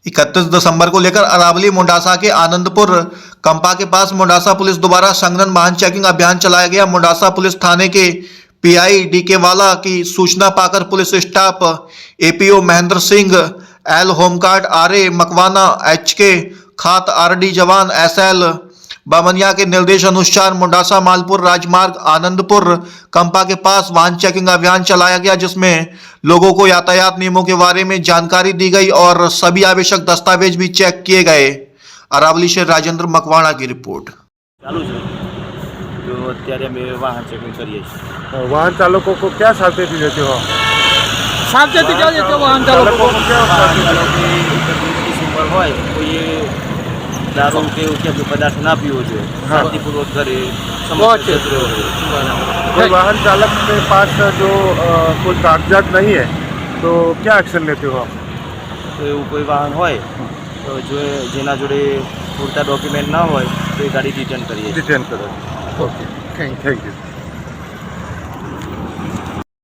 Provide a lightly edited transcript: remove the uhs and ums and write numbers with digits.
31 दिसंबर को लेकर अरावली मुंडासा के आनंदपुर कंपा के पास मुंडासा पुलिस द्वारा संघनन वाहन चेकिंग अभियान चलाया गया। मुंडासा पुलिस थाने के पीआई डीके वाला की सूचना पाकर police staff APO Mahendra Singh, L home guard RA Makwana, HK खात आरडी जवान एसएल बामनिया के निर्देश अनुसार मुंडासा मालपुर राजमार्ग आनंदपुर कंपा के पास वाहन चेकिंग अभियान चलाया गया, जिसमें लोगों को यातायात नियमों के बारे में जानकारी दी गई और सभी आवश्यक दस्तावेज भी चेक किए गए। अरावली से राजेंद्र मकवाणा की रिपोर्ट। चालू है जो અત્યારે અમે વાહન ચેકિંગ કરીએ છીએ। वाहन चालकों को क्या सावधानी देते हो? सावचेती क्या देते हो वाहन चालकों को? सिंपल હોય કોઈએ દારૂ કે એવું પદાર્થ ના પીવો જોઈએ, શાંતિપૂર્વક ઘરે સમસ્યા कोई वाहन चालक के पास जो कोई कागजात नहीं है तो क्या एक्शन लेते हो आप? તો એવું કોઈ વાહન હોય તો જો જેના જોડે પૂરતા ડોક્યુમેન્ટ ના હોય તો એ ગાડી રિટર્ન કરીએ। डिटेन करो। Okay, thank you.